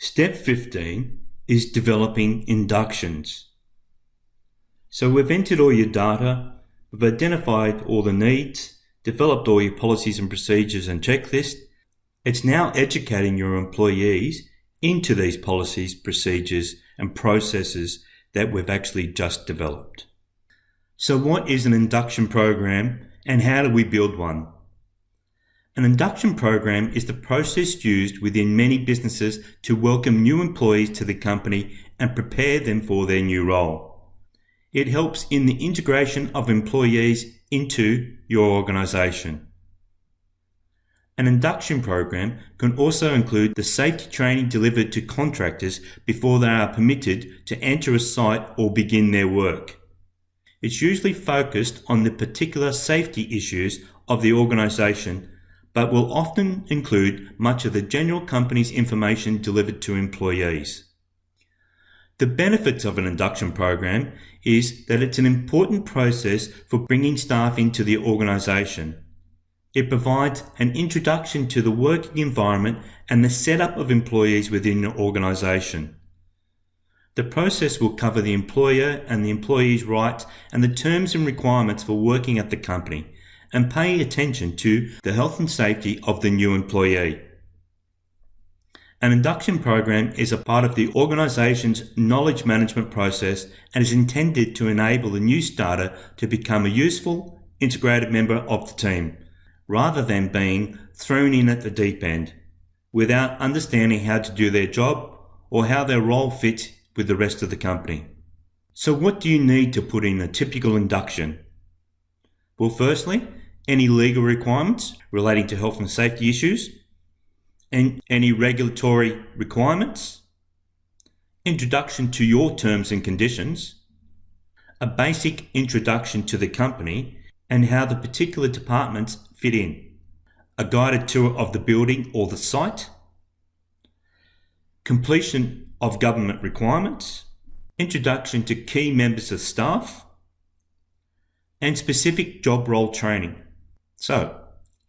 Step 15 is developing inductions. So we've entered all your data, we've identified all the needs, developed all your policies and procedures and checklists. It's now educating your employees into these policies, procedures and processes that we've actually just developed. So what is an induction program and how do we build one? An induction program is the process used within many businesses to welcome new employees to the company and prepare them for their new role. It helps in the integration of employees into your organisation. An induction program can also include the safety training delivered to contractors before they are permitted to enter a site or begin their work. It's usually focused on the particular safety issues of the organisation, but will often include much of the general company's information delivered to employees. The benefits of an induction program is that it's an important process for bringing staff into the organisation. It provides an introduction to the working environment and the setup of employees within the organisation. The process will cover the employer and the employee's rights and the terms and requirements for working at the company, and pay attention to the health and safety of the new employee. An induction program is a part of the organisation's knowledge management process and is intended to enable the new starter to become a useful, integrated member of the team, rather than being thrown in at the deep end without understanding how to do their job or how their role fits with the rest of the company. So what do you need to put in a typical induction? Well, firstly, any legal requirements relating to health and safety issues, and any regulatory requirements, introduction to your terms and conditions, a basic introduction to the company and how the particular departments fit in, a guided tour of the building or the site, completion of government requirements, introduction to key members of staff, and specific job role training. So,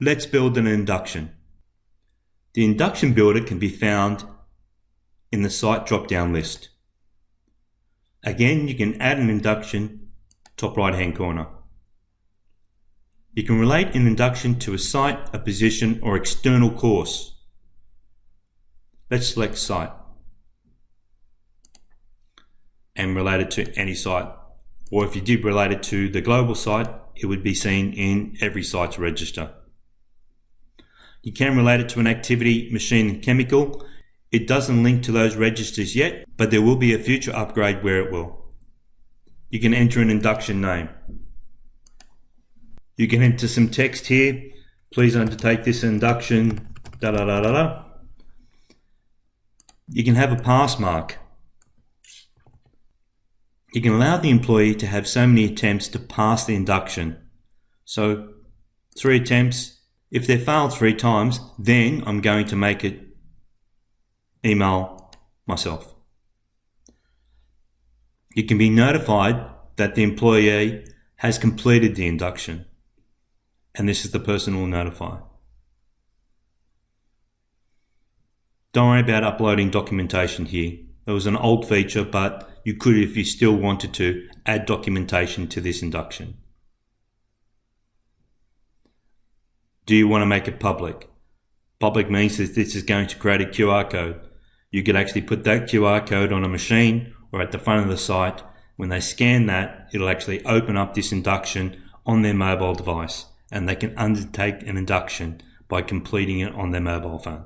let's build an induction. The induction builder can be found in the site drop-down list. Again, you can add an induction, top right-hand corner. You can relate an induction to a site, a position, or external course. Let's select site and relate it to any site. Or if you did relate it to the global site, it would be seen in every site's register. You can relate it to an activity, machine and chemical. It doesn't link to those registers yet, but there will be a future upgrade where it will. You can enter an induction name. You can enter some text here. Please undertake this induction, You can have a pass mark. You can allow the employee to have so many attempts to pass the induction. So 3 attempts. If they fail 3 times, then I'm going to make it email myself. You can be notified that the employee has completed the induction, and this is the person we'll notify. Don't worry about uploading documentation here. It was an old feature, but you could, if you still wanted to, add documentation to this induction. Do you want to make it public? Public means that this is going to create a QR code. You could actually put that QR code on a machine or at the front of the site. When they scan that, it'll actually open up this induction on their mobile device, and they can undertake an induction by completing it on their mobile phone.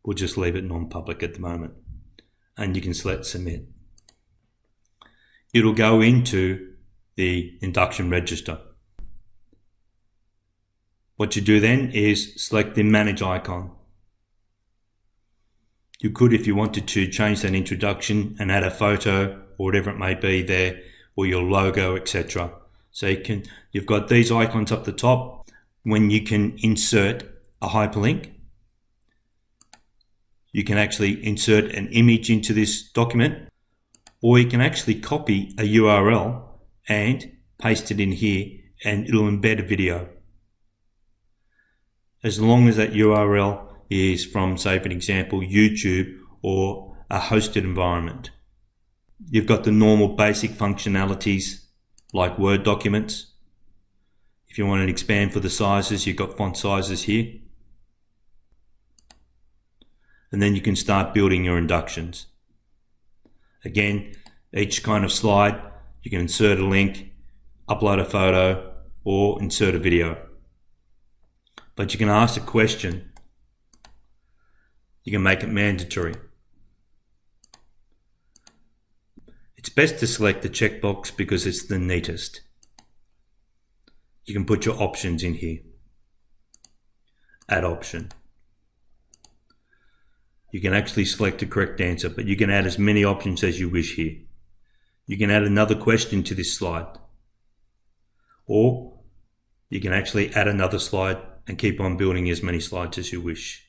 We'll just leave it non-public at the moment, and you can select submit. It'll go into the induction register. What you do then is select the manage icon. You could, if you wanted to, change that introduction and add a photo or whatever it may be there, or your logo, etc. So you've got these icons up the top. When you can insert a hyperlink, you can actually insert an image into this document, or you can actually copy a URL and paste it in here, and it'll embed a video. As long as that URL is from, say for an example, YouTube or a hosted environment. You've got the normal basic functionalities like Word documents. If you want to expand for the sizes, you've got font sizes here. And then you can start building your inductions. Again, each kind of slide, you can insert a link, upload a photo, or insert a video. But you can ask a question. You can make it mandatory. It's best to select the checkbox because it's the neatest. You can put your options in here. Add option. You can actually select the correct answer, but you can add as many options as you wish here. You can add another question to this slide. Or you can actually add another slide and keep on building as many slides as you wish.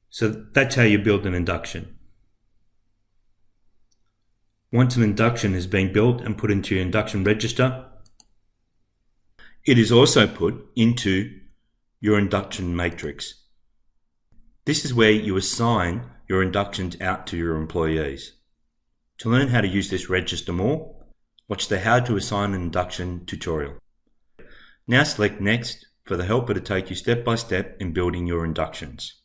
So that's how you build an induction. Once an induction has been built and put into your induction register, it is also put into your induction matrix. This is where you assign your inductions out to your employees. To learn how to use this register more, watch the How to Assign an Induction tutorial. Now select Next for the helper to take you step by step in building your inductions.